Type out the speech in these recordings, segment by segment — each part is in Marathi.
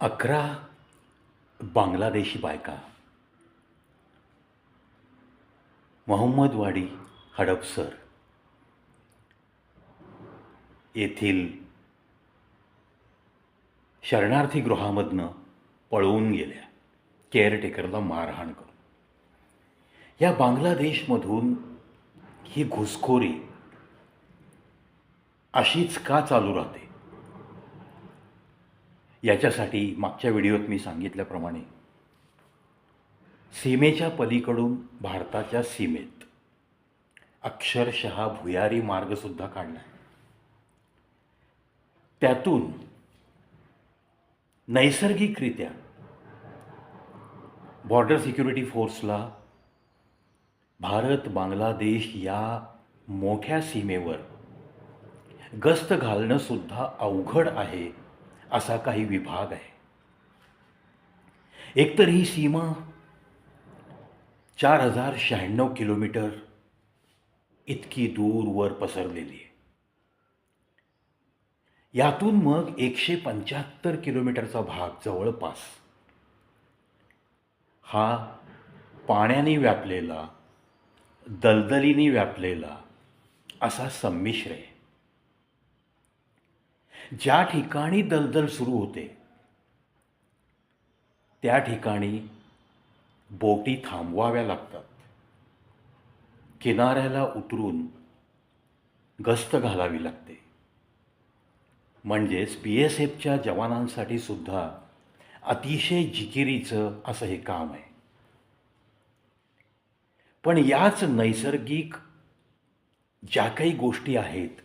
11 बांगलादेशी बायका मोहम्मदवाडी हडपसर येथील शरणार्थीगृहामधनं पळवून गेल्या केअरटेकरला मारहाण करून. या बांगलादेशमधून ही घुसखोरी अशीच का चालू राहते याच्यासाठी मागच्या व्हिडिओत मी सांगितल्याप्रमाणे सीमेच्या पलीकडून भारताच्या सीमेत अक्षरशः भुयारी मार्गसुद्धा काढला आहे. त्यातून नैसर्गिकरित्या बॉर्डर सिक्युरिटी फोर्सला भारत बांगलादेश या मोठ्या सीमेवर गस्त घालणं सुद्धा अवघड आहे असा काही विभाग आहे. एकतर ही सीमा 4096 किलोमीटर इतकी दूरवर पसरलेली आहे. यातून मग 175 किलोमीटरचा भाग जवळपास हा पाण्याने व्यापलेला, दलदलीने व्यापलेला असा संमिश्र आहे. ज्या ठिकाणी दलदल सुरू होते त्या ठिकाणी बोटी थांबवाव्या लागतात. किनाऱ्याला उतरून गस्त घालावी लागते. म्हणजेच BSFच्या जवानांसाठी सुद्धा अतिशय जिकिरीचं असं हे काम आहे. पण याच नैसर्गिक ज्या काही गोष्टी आहेत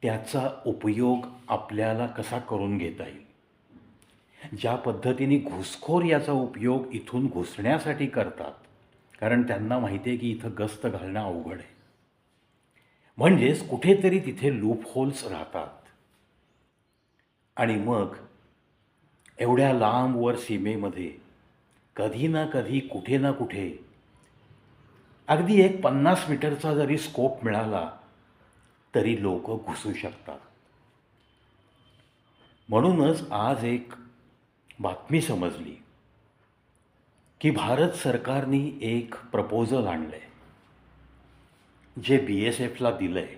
त्याचा उपयोग आपल्याला कसा करून घेता येईल, ज्या पद्धतीने घुसखोर याचा उपयोग इथून घुसण्यासाठी करतात, कारण त्यांना माहिती आहे की इथं गस्त घालणं अवघड आहे. म्हणजेच कुठेतरी तिथे लूप होल्स राहतात आणि मग एवढ्या लांबवर सीमेमध्ये कधी ना कधी कुठे ना कुठे अगदी एक 50 मीटरचा जरी स्कोप मिळाला तरी लोक घुसू शकतात. म्हणूनच आज एक बातमी समजली की भारत सरकारने एक प्रपोजल आणलं आहे जे BSFला दिलं आहे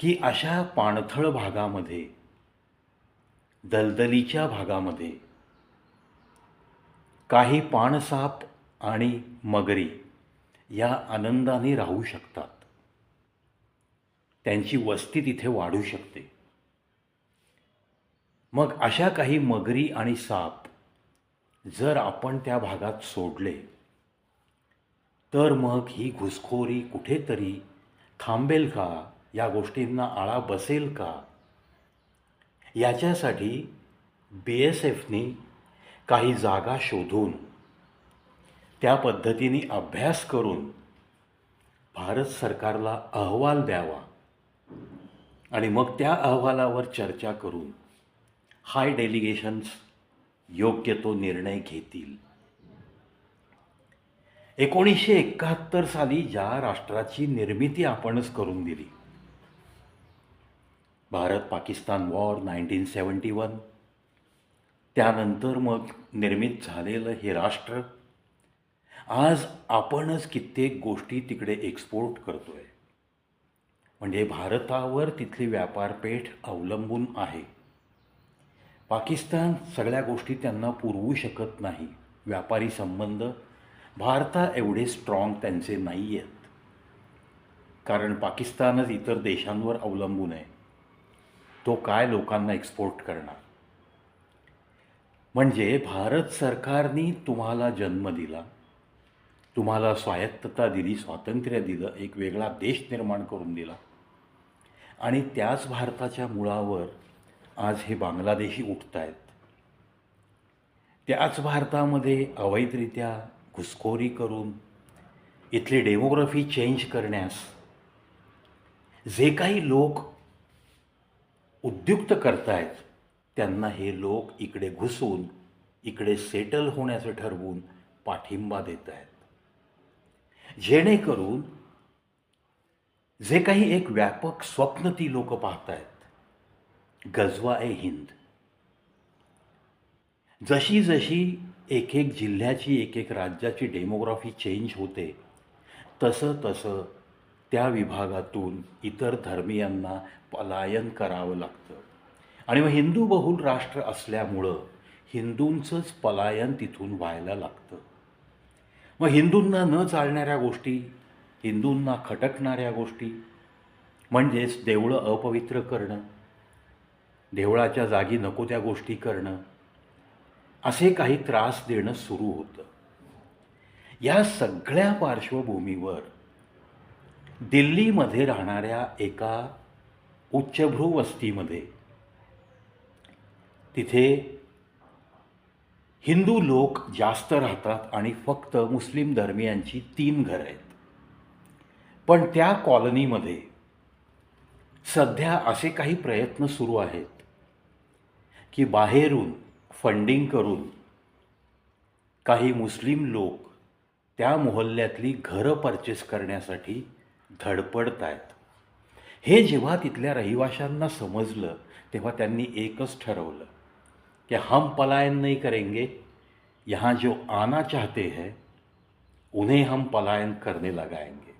की अशा पाणथळ भागामध्ये, दलदलीच्या भागामध्ये काही पाणसाप आणि मगरी या आनंदाने राहू शकतात. त्यांची वस्ती तिथे वाढू शकते. मग अशा काही मगरी आणि साप जर आपण त्या भागात सोडले तर मग ही घुसखोरी कुठेतरी थांबेल का, या गोष्टींना आळा बसेल का, याच्यासाठी BSFने काही जागा शोधून त्या पद्धतीने अभ्यास करून भारत सरकारला अहवाल द्यावा आणि मग त्या अहवालावर चर्चा करून हाय डेलिगेशन्स योग्य तो निर्णय घेतील. 1971 साली ज्या राष्ट्राची निर्मिती आपणच करून दिली, भारत पाकिस्तान वॉर 1971, त्यानंतर मग निर्मित झालेलं हे राष्ट्र आज आपणच कित्येक गोष्टी तिकडे एक्सपोर्ट करतोय. म्हणजे भारतावर तिथली व्यापारपेठ अवलंबून आहे. पाकिस्तान सगळ्या गोष्टी त्यांना पुरवू शकत नाही. व्यापारी संबंध भारता एवढे स्ट्रॉंग त्यांचे नाही आहेत, कारण पाकिस्तानच इतर देशांवर अवलंबून आहे. तो काय लोकांना एक्सपोर्ट करणार. म्हणजे भारत सरकारने तुम्हाला जन्म दिला, तुम्हाला स्वायत्तता दिली, स्वातंत्र्य दिलं, एक वेगळा देश निर्माण करून दिला आणि त्याच भारताच्या मुळावर आज हे बांगलादेशी उठत आहेत. त्याच भारतामध्ये अवैधरित्या घुसखोरी करून इथली डेमोग्राफी चेंज करण्यास जे काही लोक उद्युक्त करतायत त्यांना हे लोक इकडे घुसून इकडे सेटल होण्याचं ठरवून पाठिंबा देत आहेत, जेणेकरून जे काही एक व्यापक स्वप्न ती लोक पाहत आहेत, गजवा ए हिंद, जशी जशी एक एक जिल्ह्याची एक एक राज्याची डेमोग्राफी चेंज होते तसं तसं त्या विभागातून इतर धर्मीयांना पलायन करावं लागतं. आणि मग हिंदू बहुल राष्ट्र असल्यामुळं हिंदूंचंच पलायन तिथून व्हायला लागतं. मग हिंदूंना न चालणाऱ्या गोष्टी, हिंदूंना खटकणाऱ्या गोष्टी म्हणजेच देवळं अपवित्र करणं, देवळाच्या जागी नको त्या गोष्टी करणं, असे काही त्रास देणं सुरू होतं. या सगळ्या पार्श्वभूमीवर दिल्लीमध्ये राहणाऱ्या एका उच्चभ्रू वस्तीमध्ये तिथे हिंदू लोक जास्त राहतात आणि फक्त मुस्लिम धर्मियांची 3 घरं आहेत. पण त्या कॉलनीमध्ये सध्या असे काही प्रयत्न सुरू आहेत की बाहेरून फंडिंग करून काही मुस्लिम लोक त्या मोहल्ल्यातली घरं परचेस करण्यासाठी धडपडत आहेत. हे जेव्हा तिथल्या रहिवाशांना समजलं तेव्हा त्यांनी एकच ठरवलं कि हम पलायन नहीं करेंगे, यहाँ जो आना चाहते हैं उन्हें हम पलायन करने लगाएंगे,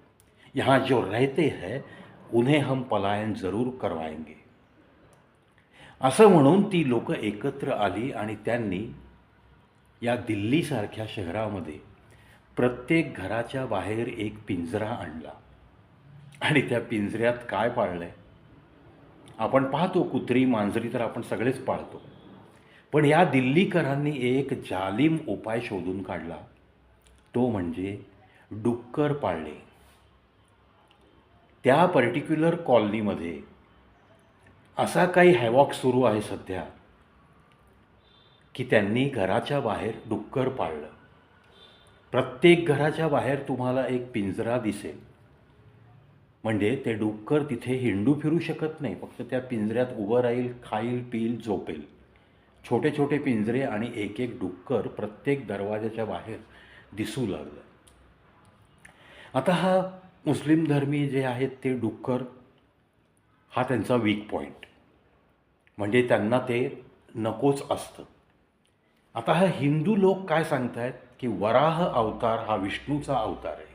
यहाँ जो रहते हैं उन्हें हम पलायन जरूर करवाएंगे. असं म्हणून ती लोक एकत्र आली आणि त्यांनी या दिल्लीसारख्या शहरामध्ये प्रत्येक घराच्या बाहेर एक पिंजरा आणला. आणि त्या पिंजऱ्यात काय पाळलंय? आपण पाहतो कुत्री मांजरी तर आपण सगळेच पाळतो, पण या दिल्लीकरांनी एक जालिम उपाय शोधून काढला. तो म्हणजे डुक्कर पाळणे. त्या पर्टिक्युलर कॉलनीमध्ये असा काही हॅवॉक सुरू आहे सध्या की त्यांनी घराच्या बाहेर डुक्कर पाळलं. प्रत्येक घराच्या बाहेर तुम्हाला एक पिंजरा दिसेल. म्हणजे ते डुक्कर तिथे हिंडू फिरू शकत नाही, फक्त त्या पिंजऱ्यात उभं राहील, खाईल, पिईल, झोपेल. छोटे छोटे पिंजरे आणि एक एक डुक्कर प्रत्येक दरवाजाच्या बाहेर दिसू लागलं. आता हा मुस्लिम धर्मी जे आहेत ते डुक्कर हा त्यांचा वीक पॉईंट, म्हणजे त्यांना ते नकोच असतं. आता हा हिंदू लोक काय सांगतायत की वराह अवतार हा विष्णूचा अवतार आहे.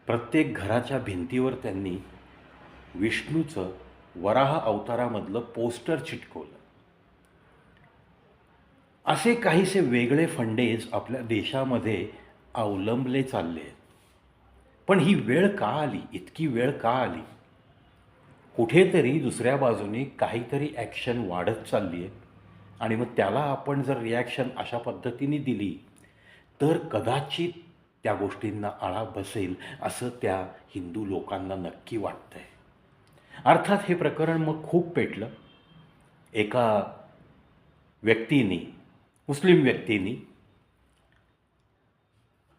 प्रत्येक घराच्या भिंतीवर त्यांनी विष्णूचं वराह अवतारामधलं पोस्टर चिटकवलं. असे काहीसे वेगळे फंडेज आपल्या देशामध्ये अवलंबले चालले आहेत. पण ही वेळ का आली? इतकी वेळ का आली? कुठेतरी दुसऱ्या बाजूने काहीतरी ॲक्शन वाढत चालली आहे आणि मग त्याला आपण जर रिॲक्शन अशा पद्धतीने दिली तर कदाचित त्या गोष्टींना आळा बसेल असं त्या हिंदू लोकांना नक्की वाटतं आहे. अर्थात हे प्रकरण मग खूप पेटलं. एका व्यक्तीने, मुस्लिम व्यक्तीने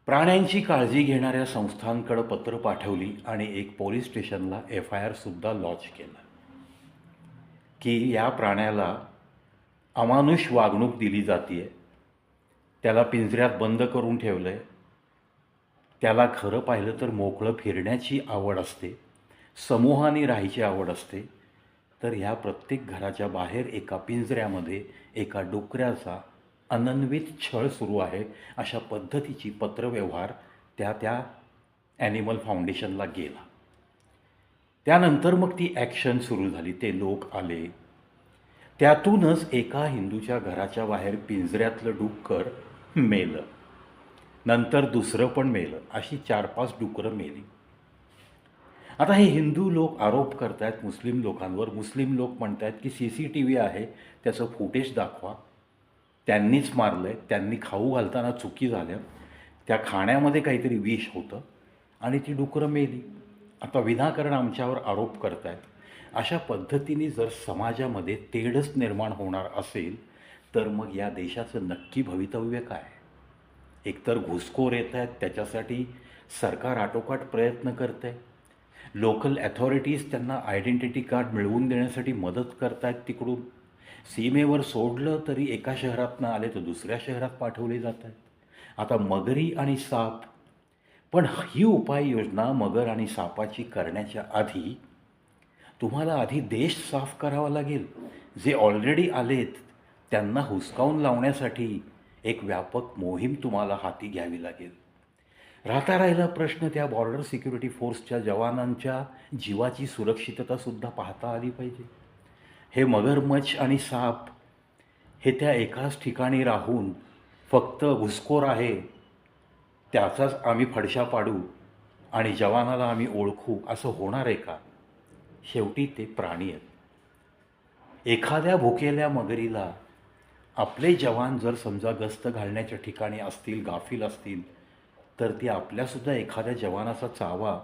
प्राण्यांची काळजी घेणाऱ्या संस्थांकडे पत्र पाठवली आणि एक पोलीस स्टेशनला FIR सुद्धा लॉन्च केलं की या प्राण्याला अमानुष वागणूक दिली जाते, त्याला पिंजऱ्यात बंद करून ठेवलं आहे, त्याला खरं पाहिलं तर मोकळं फिरण्याची आवड असते, समूहाने राहायची आवड असते, तर ह्या प्रत्येक घराच्या बाहेर एका पिंजऱ्यामध्ये एका डुकऱ्याचा अनन्वित छळ सुरू आहे, अशा पद्धतीची पत्रव्यवहार त्या ॲनिमल फाउंडेशनला गेला. त्यानंतर मग ती ॲक्शन सुरू झाली. ते लोक आले. त्यातूनच एका हिंदूच्या घराच्या बाहेर पिंजऱ्यातलं डुक्कर मेलं. नंतर दुसरं पण मेलं. अशी 4-5 डुकरं मेली. आता हे हिंदू लोक आरोप करत आहेत मुस्लिम लोकांवर. मुस्लिम लोक म्हणत आहेत की CCTV आहे, त्याचं फुटेज दाखवा, त्यांनीच मारलं आहे, त्यांनी खाऊ घालताना चुकी झाल्या, त्या खाण्यामध्ये काहीतरी विष होतं आणि ती डुकरं मेली. आता विनाकारण आमच्यावर आरोप करत आहेत. अशा पद्धतीने जर समाजामध्ये तेढच निर्माण होणार असेल तर मग या देशाचं नक्की भवितव्य काय? एकतर घुसखोर येत आहेत, त्याच्यासाठी सरकार आटोकाट प्रयत्न करतं आहे. लोकल ॲथॉरिटीज त्यांना आयडेंटिटी कार्ड मिळवून देण्यासाठी मदत करत आहेत. तिकडून सीमेवर सोडलं तरी एका शहरातनं आले तर दुसऱ्या शहरात पाठवले जात आहेत. आता मगरी आणि साप, पण ही उपाययोजना मगर आणि सापाची करण्याच्या आधी तुम्हाला आधी देश साफ करावा लागेल. जे ऑलरेडी आलेत त्यांना हुसकावून लावण्यासाठी एक व्यापक मोहीम तुम्हाला हाती घ्यावी लागेल. राहिला प्रश्न त्या बॉर्डर सिक्युरिटी फोर्सच्या जवानांच्या जीवाची सुरक्षिततासुद्धा पाहता आली पाहिजे. हे मगरमच्छ आणि साप हे त्या एकाच ठिकाणी राहून फक्त घुसखोर आहे त्याचाच आम्ही फडशा पाडू आणि जवानाला आम्ही ओळखू असं होणार आहे का? शेवटी ते प्राणी आहेत. एखाद्या भुकेल्या मगरीला आपले जवान जर समजा गस्त घालण्याच्या ठिकाणी असतील, गाफील असतील, तर ती आपल्यासुद्धा एखाद्या जवानाचा चावा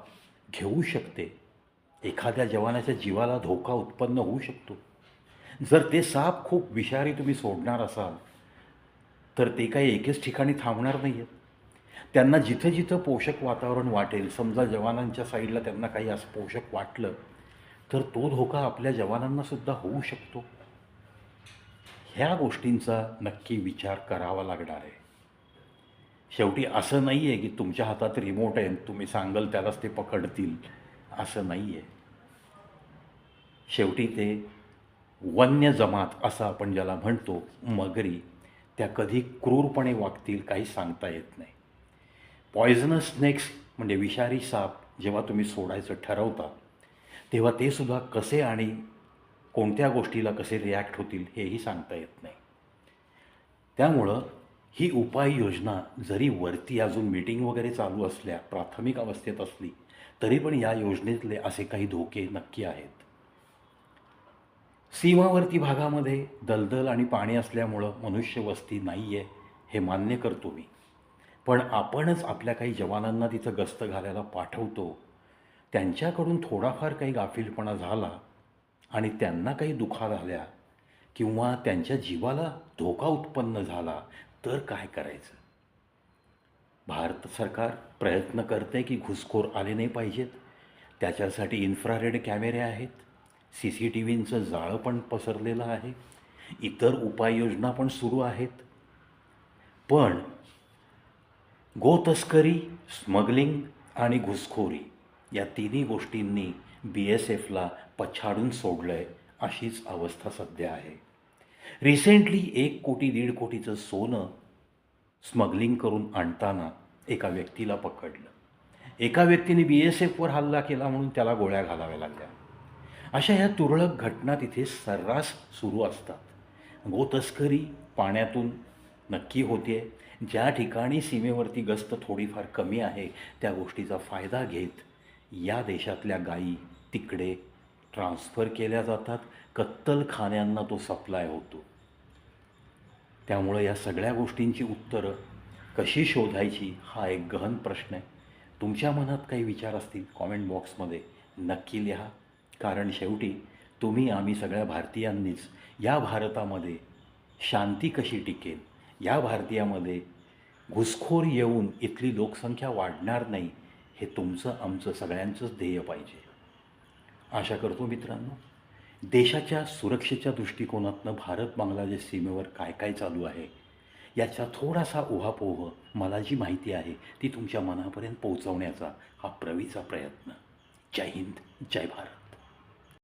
घेऊ शकते. एखाद्या जवानाच्या जीवाला धोका उत्पन्न होऊ शकतो. जर ते साप खूप विषारी तुम्ही सोडणार असाल तर ते काही एकेच ठिकाणी थांबणार नाही आहेत. त्यांना जिथं जिथं पोषक वातावरण वाटेल, समजा जवानांच्या साईडला त्यांना काही असं पोषक वाटलं तर तो धोका आपल्या जवानांनासुद्धा होऊ शकतो. ह्या गोष्टींचा नक्की विचार करावा लागणार आहे. शेवटी असं नाही आहे की तुमच्या हातात रिमोट आहे, तुम्ही सांगाल त्यालाच ते पकडतील, असं नाही आहे. शेवटी ते वन्य जमात असं आपण ज्याला म्हणतो, मगरी, त्या कधी क्रूरपणे वागतील काही सांगता येत नाही. पॉयझनस स्नेक्स म्हणजे विषारी साप जेव्हा तुम्ही सोडायचं ठरवता तेव्हा ते सुद्धा कसे आणि कोणत्या गोष्टीला कसे रिॲक्ट होतील हेही सांगता येत नाही. त्यामुळं ही उपाययोजना जरी वरती अजून मीटिंग वगैरे चालू असल्या, प्राथमिक अवस्थेत असली, तरी पण या योजनेतले असे काही धोके नक्की आहेत. सीमावर्ती भागामध्ये दलदल आणि पाणी असल्यामुळं मनुष्यवस्ती नाही आहे हे मान्य करतो मी. पण आपणच आपल्या काही जवानांना तिथं गस्त घालायला पाठवतो. त्यांच्याकडून थोडाफार काही गाफीलपणा झाला आणि त्यांना काही दुखा झाल्या किंवा त्यांच्या जीवाला धोका उत्पन्न झाला तर काय करायचं? भारत सरकार प्रयत्न करते की घुसखोर आले नाही पाहिजेत. त्याच्यासाठी इन्फ्रारेड कॅमेरे आहेत, CCTVचं जाळं पण पसरलेलं आहे, इतर उपाययोजना पण सुरू आहेत. पण गोतस्करी, स्मगलिंग आणि घुसखोरी या तिन्ही गोष्टींनी BSFला पछाडून सोडलं आहे अशीच अवस्था सध्या आहे. रिसेंटली 1 कोटी 1.5 कोटीचं सोनं स्मगलिंग करून आणताना एका व्यक्तीला पकडलं. एका व्यक्तीने BSFवर हल्ला केला म्हणून त्याला गोळ्या घालाव्या लागल्या. अशा ह्या तुरळक घटना तिथे सर्रास सुरू असतात. गोतस्करी पाण्यातून नक्की होते. ज्या ठिकाणी सीमेवरती गस्त थोडीफार कमी आहे त्या गोष्टीचा फायदा घेत या देशातल्या गायी तिकडे ट्रान्स्फर केल्या जातात. कत्तलखान्यांना तो सप्लाय होतो. त्यामुळं या सगळ्या गोष्टींची उत्तरं कशी शोधायची हा एक गहन प्रश्न आहे. तुमच्या मनात काही विचार असतील कॉमेंट बॉक्समध्ये नक्की लिहा. कारण शेवटी तुम्ही आम्ही सगळ्या भारतीयांनीच या भारतामध्ये शांती कशी टिकेल, या भारतीयामध्ये घुसखोर येऊन इथली लोकसंख्या वाढणार नाही, हे तुमचं आमचं सगळ्यांचंच ध्येय पाहिजे. आशा करतो मित्रांनो, देशाच्या सुरक्षेच्या दृष्टिकोनातनं भारत बांगलादेश सीमेवर काय काय चालू आहे याचा थोडासा उहापोह मला जी माहिती आहे ती तुमच्या मनापर्यंत पोहोचवण्याचा हा प्रवीचा प्रयत्न. जय हिंद, जय भारत.